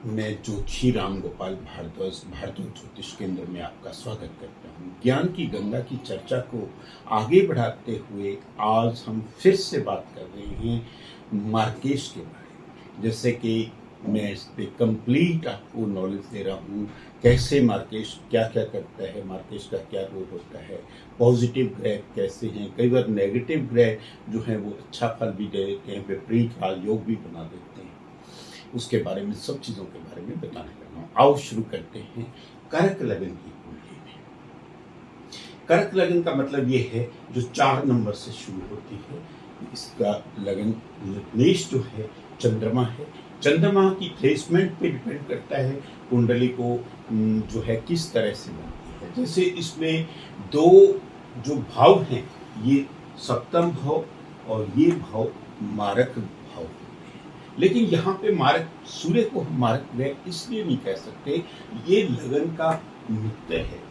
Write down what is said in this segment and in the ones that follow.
मैं ज्योतिषी राम गोपाल भारद्वाज भारद्वाज ज्योतिष केंद्र में आपका स्वागत करता हूँ। ज्ञान की गंगा की चर्चा को आगे बढ़ाते हुए आज हम फिर से बात कर रहे हैं मार्केश के बारे में। जैसे कि मैं इस पे कंप्लीट आपको नॉलेज दे रहा हूँ, कैसे मार्केश क्या क्या करता है, मार्केश का क्या रोल होता है, पॉजिटिव ग्रह कैसे हैं, कई बार नेगेटिव ग्रह जो है वो अच्छा फल भी दे देते हैं, विपरीत योग भी बना देते हैं। उसके बारे में सब चीज़ों के बारे में बताने लगा हूँ। आओ शुरू करते हैं कर्क लगन की कुंडली में। कर्क लगन का मतलब ये है जो 4 नंबर से शुरू होती है। इसका लगन लग्नेश जो है चंद्रमा है। चंद्रमा की प्लेसमेंट पे डिपेंड करता है कुंडली को जो है किस तरह से बनती है। जैसे इसमें 2 जो भाव हैं, ये सप्तम भाव और ये भाव मारक भाव होते हैं। लेकिन यहाँ पे मारक सूर्य को हम मारक ग्रह इसलिए नहीं कह सकते, ये लगन का मित्र है,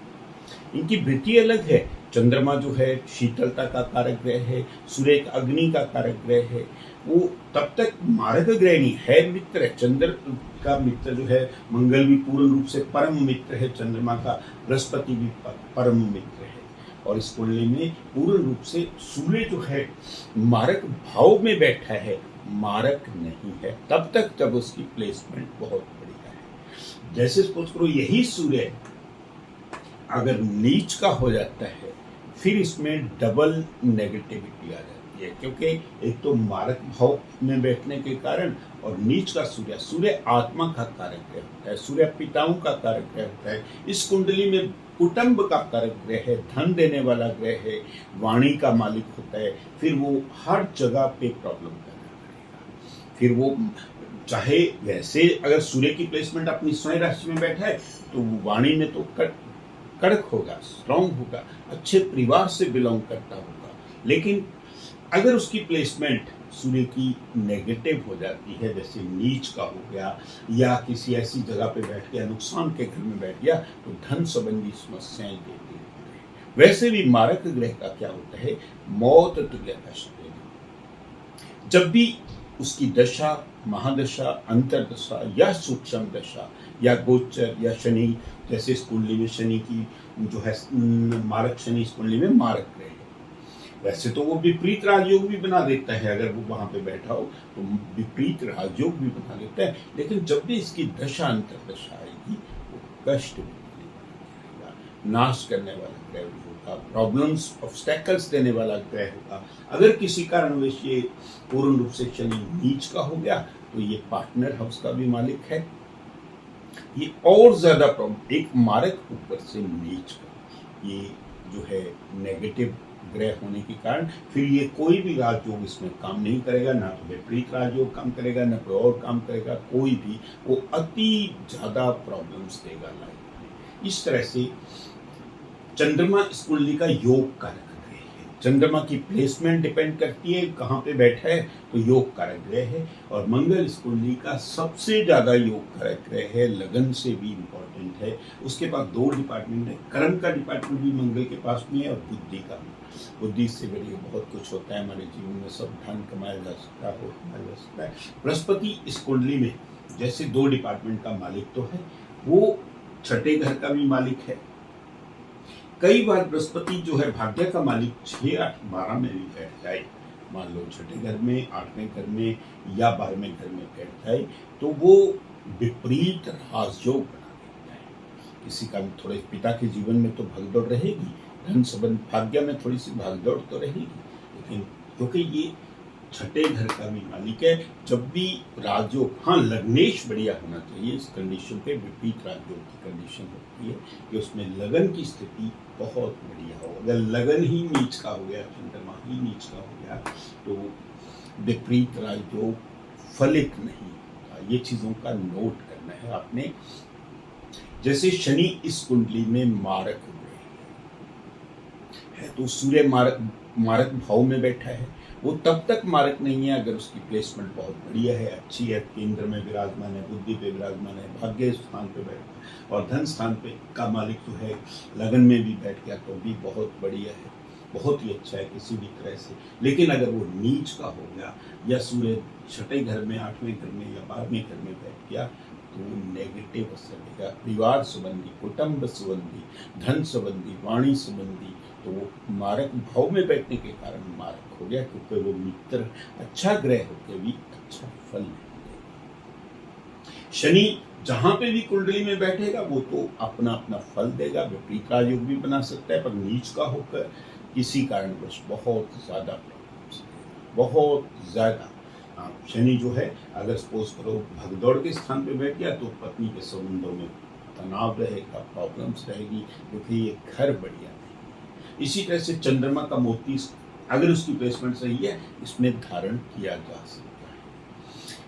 इनकी वृत्ति अलग है। चंद्रमा जो है शीतलता का कारक ग्रह है, सूर्य एक अग्नि का कारक ग्रह है। वो तब तक मारक ग्रह नहीं है, मित्र है। चंद्र का मित्र जो है मंगल भी पूर्ण रूप से परम मित्र है, चंद्रमा का बृहस्पति भी परम मित्र है। और इस कुंडली में पूर्ण रूप से सूर्य जो है मारक भाव में बैठा है, मारक नहीं है तब तक जब उसकी प्लेसमेंट बहुत बढ़िया है। जैसे सपोज करो यही सूर्य अगर नीच का हो जाता है, फिर इसमें डबल नेगेटिविटी आ जाती है, क्योंकि एक तो मारक भाव में बैठने के कारण और नीच का सूर्य आत्मा का कारक ग्रह होता है, सूर्य पिताओं का कारक ग्रह होता है। इस कुंडली में कुटुंब का कारक ग्रह है, धन देने वाला ग्रह है, वाणी का मालिक होता है। फिर वो हर जगह पे प्रॉब्लम करना पड़ेगा। फिर वो चाहे वैसे अगर सूर्य की प्लेसमेंट अपनी स्वयं राशि में बैठा है तो वाणी में तो कड़क होगा, स्ट्रांग होगा, अच्छे परिवार से बिलोंग करता होगा। लेकिन अगर उसकी प्लेसमेंट सूर्य की नेगेटिव हो जाती है, जैसे नीच का हो गया या किसी ऐसी जगह पे बैठ गया, नुकसान के घर में बैठ गया, तो धन संबंधी समस्याएं देते हैं। वैसे भी मारक ग्रह का क्या होता है, मौत तुल्य कष्ट देना। जब भी उसकी दशा, महादशा, अंतरदशा या सूक्ष्म दशा या गोचर या शनि, जैसे इस कुंडली में शनि की जो है मारक शनि इस कुंडली में मारक ग्रह है। वैसे तो वो विपरीत राजयोग भी बना देता है, अगर वो वहां पे बैठा हो तो विपरीत राजयोग भी बना देता है। लेकिन जब भी इसकी दशा अंतरदशा आएगी वो कष्ट भी देगा, नाश करने वाला ग्रह होगा, प्रॉब्लम्स ऑब्स्टेकल्स देने वाला ग्रह होगा। अगर किसी कारणवश ये पूर्ण रूप से शनि नीच का हो गया तो ये पार्टनर हाउस का भी मालिक है, ये और ज्यादा प्रॉब्लम। एक मारक ऊपर से नीच का, ये जो है नेगेटिव ग्रह होने के कारण फिर ये कोई भी राजयोग इसमें काम नहीं करेगा, ना तो विपरीत राजयोग काम करेगा, ना कोई और काम करेगा, कोई भी। वो अति ज्यादा प्रॉब्लम्स देगा लाइफ में। इस तरह से चंद्रमा इस कुंडली का योग कारक ग्रह है। चंद्रमा की प्लेसमेंट डिपेंड करती है कहाँ पे बैठा है, तो योग कारक ग्रह है। और मंगल इस कुंडली का सबसे ज्यादा योग कारक ग्रह है, लगन से भी इम्पोर्टेंट है। उसके पास 2 डिपार्टमेंट है, कर्म का डिपार्टमेंट भी मंगल के पास में है और बुद्धि का भी। बुद्धि से बढ़िया बहुत कुछ होता है हमारे जीवन में, सब धन कमाया जा सकता है, कमाया जा सकता है। बृहस्पति इस कुंडली में जैसे 2 डिपार्टमेंट का मालिक तो है, वो छठे घर का भी मालिक है। कई बार बृहस्पति जो है भाग्य का मालिक 6, 8, 12 में भी बैठ जाए, मान लो छठे घर में, 8वें घर में या 12वें घर में बैठ जाए, तो वो विपरीत राजयोग बना देता है। किसी का थोड़े पिता के जीवन में तो भागदौड़ रहेगी, धन संबंध भाग्य में थोड़ी सी भागदौड़ तो रहेगी, लेकिन क्योंकि ये छठे घर का भी मालिक है, जब भी राजयोग, हाँ लग्नेश बढ़िया होना चाहिए। इस कंडीशन पे विपरीत राजयोग की कंडीशन होती है कि उसमें लगन की स्थिति बहुत बढ़िया हो। अगर लगन ही नीच का हो गया, चंद्रमा ही नीच का हो गया, तो विपरीत राजयोग फलित नहीं होता। ये चीजों का नोट करना है आपने। जैसे शनि इस कुंडली में मारक है, तो सूर्य मारक भाव में बैठा है। वो तब तक मारक नहीं है अगर उसकी प्लेसमेंट बहुत बढ़िया है, अच्छी है, केंद्र में विराजमान है, बुद्धि पे विराजमान है, भाग्य स्थान पे बैठा है, और धन स्थान पे का मालिक जो है लगन में भी बैठ गया तो भी बहुत बढ़िया है, बहुत ही अच्छा है किसी भी तरह से। लेकिन अगर वो नीच का हो गया या सूर्य छठे घर में, 8वें घर में या 12वें घर में बैठ गया, तो नेगेटिव असर देगा। परिवार संबंधी, कुटुंब संबंधी, धन संबंधी, वाणी संबंधी, तो वो मारक भाव में बैठने के कारण मारक हो गया, क्योंकि वो मित्र अच्छा ग्रह होकर भी अच्छा फल नहीं देगा। शनि जहां पे भी कुंडली में बैठेगा वो तो अपना अपना फल देगा, विपरीत राजयोग भी बना सकता है, पर नीच का होकर किसी कारणवश बहुत ज्यादा प्रॉब्लम्स देगा, बहुत ज्यादा। शनि जो है, अगर सपोज करो भगदौड़ के स्थान पे बैठ गया तो पत्नी के संबंधों में तनाव रहेगा, प्रॉब्लम्स रहेगी, क्योंकि ये घर बढ़िया नहीं। इसी तरह से चंद्रमा का मोती अगर उसकी प्लेसमेंट सही है, इसमें धारण किया जा सकता है,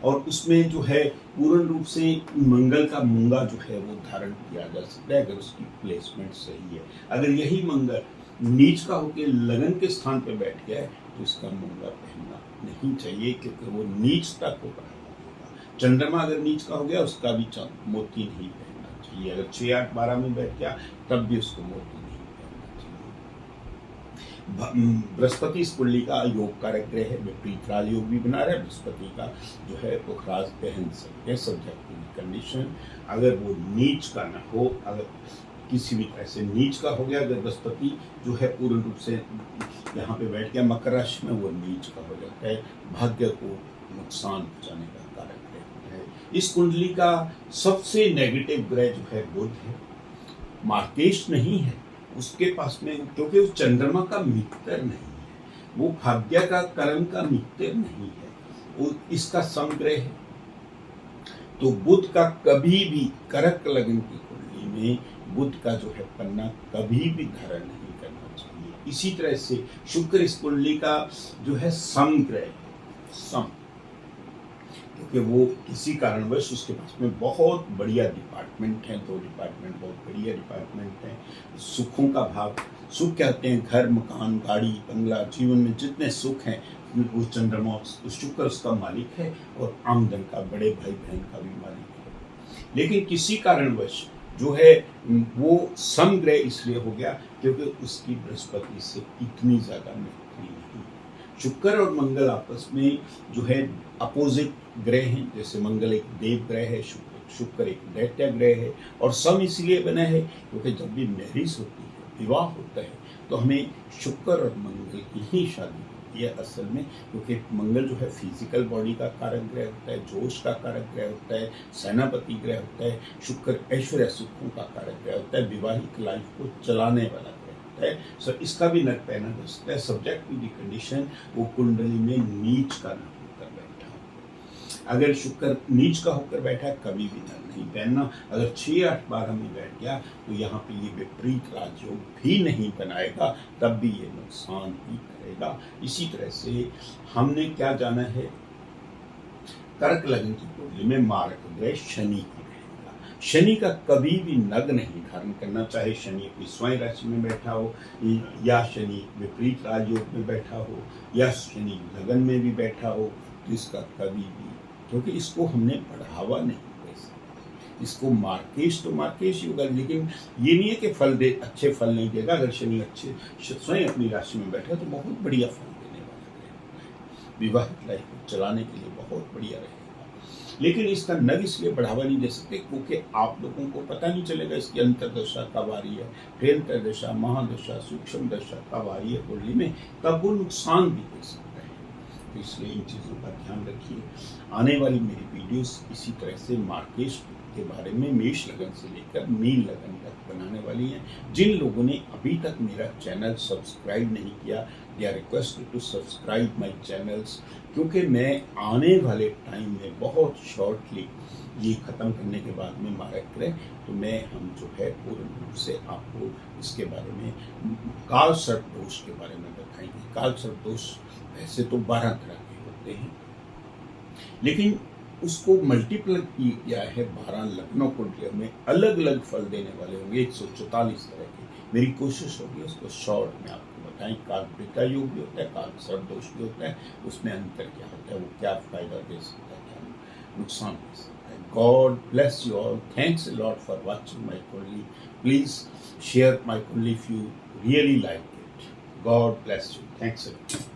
और उसमें जो है पूर्ण रूप से मंगल का मूंगा जो है वो धारण किया जा सकता है, अगर उसकी प्लेसमेंट सही है। अगर यही मंगल नीच का होकर लगन के स्थान पे बैठ गया है तो इसका मूंगा पहनना नहीं चाहिए, क्योंकि वो नीचता को बढ़ावा देगा। चंद्रमा अगर नीच का हो गया उसका भी मोती नहीं पहनना चाहिए। अगर 6, 8, 12 में बैठ गया तब भी उसको मोती नहीं पहनना चाहिए। बृहस्पति इस कुंडली का योग कारक ग्रह है, विपरीत राजयोग भी बना रहा है। बृहस्पति का जो है वो राज पहन सकते हैं सब्जेक्ट कंडीशन, अगर वो नीच का ना हो। अगर किसी भी तरह से नीच का हो गया, अगर बृहस्पति जो है पूर्ण रूप से यहाँ पे बैठ गया मकर राशि में, वो नीच का हो जाता है, भाग्य को नुकसान पहुंचाने का कारक रहता है। इस कुंडली का सबसे नेगेटिव ग्रह जो है बुध है, मार्केश नहीं है उसके पास में, क्योंकि वो चंद्रमा का मित्र नहीं है, वो भाग्य का कर्म का मित्र नहीं है, वो इसका समग्रह है। तो बुध का कभी भी करक लगन की कुंडली में बुध का जो है पन्ना कभी भी धारण नहीं करना चाहिए। इसी तरह से शुक्र इस कुंडली का जो है समग्रह है, सम, क्योंकि वो किसी कारणवश उसके पास में बहुत बढ़िया डिपार्टमेंट है, 2 डिपार्टमेंट बहुत बढ़िया डिपार्टमेंट है। सुखों का भाव, सुख कहते हैं घर, मकान, गाड़ी, बंगला, जीवन में जितने सुख हैं वो चंद्रमा शुक्र उसका मालिक है, और आमदन का, बड़े भाई बहन का भी मालिक है। लेकिन किसी कारणवश जो है वो समग्रह इसलिए हो गया क्योंकि उसकी बृहस्पति से इतनी ज्यादा मैत्री नहीं। शुक्र और मंगल आपस में जो है अपोजिट ग्रह हैं, जैसे मंगल एक देव ग्रह है, शुक्र एक दैत्य ग्रह है, और सम इसलिए बना है क्योंकि जब भी मैरिज होती है, विवाह होता है, तो हमें शुक्र और मंगल की ही शादी होती है असल में, क्योंकि मंगल जो है फिजिकल बॉडी का कारक ग्रह होता है, जोश का कारक ग्रह होता है, सेनापति ग्रह होता है। शुक्र ऐश्वर्य सुखों का कारक ग्रह होता है, विवाहिक लाइफ को चलाने वाला है। सो इसका भी नग पहना जा सकता है, सब्जेक्ट टू दी कंडीशन वो कुंडली में नीच का नग होकर बैठा हो। अगर शुक्र नीच का होकर बैठा है कभी भी नग नहीं पहनना। अगर 6, 8, 12 में बैठ गया तो यहाँ पे ये विपरीत राजयोग भी नहीं बनाएगा, तब भी ये नुकसान ही करेगा। इसी तरह से हमने क्या जाना है, कर्क लगन की कुंडली में मारक ग्रह शनि की, शनि का कभी भी नग नहीं धारण करना, चाहे शनि अपनी स्वयं राशि में बैठा हो, या शनि विपरीत राजयोग में बैठा हो, या शनि लगन में भी बैठा हो, तो इसका कभी भी, क्योंकि इसको हमने बढ़ावा नहीं दे सकते। इसको मार्केश तो मार्केश ही होगा, लेकिन ये नहीं है कि फल दे, अच्छे फल नहीं देगा। अगर शनि अच्छे स्वयं अपनी राशि में बैठा तो बहुत बढ़िया फल देने वाला है, विवाहित लाइफ को चलाने के लिए बहुत बढ़िया रहेगा। लेकिन इसका नग इसलिए बढ़ावा नहीं दे सकते क्योंकि आप लोगों को पता नहीं चलेगा इसकी अंतर्दशा कब आ रही है, फिर अंतर्दशा, महादशा, सूक्ष्म दशा कब आ रही है कुंडली में, तब वो नुकसान भी दे सकता है। तो इसलिए इन चीज़ों का ध्यान रखिए। आने वाली मेरी वीडियोस इसी तरह से मार्केश के बारे में मेष लगन से लेकर मीन लगन तक बनाने वाली हैं। जिन लोगों ने अभी तक मेरा चैनल सब्सक्राइब नहीं किया, they are requested to subscribe my channels, क्योंकि मैं आने वाले टाइम में बहुत शॉर्टली ये ख़त्म करने के बाद में मारक ग्रह, तो हम जो है पूर्ण रूप से आपको इसके बारे में, काल सर्प दोष के बारे में बताएंगे। काल सर्प दोष वैसे तो 12 तरह के होते हैं, लेकिन उसको मल्टीप्लाई किया है 12 लग्नों कुंडलियों में, अलग अलग फल देने वाले होंगे 144 तरह के। मेरी कोशिश होगी उसको शॉर्ट में आपको बताएं। काल पिता योग भी होता है, काल सर्प दोष भी होता है, उसमें अंतर क्या होता है, वो क्या फायदा दे सकता है, क्या नुकसान दे सकता है। God bless you all, thanks a lot for watching my कुंडली। प्लीज शेयर माय कुंडली if you really like it. God bless you, thanks a lot.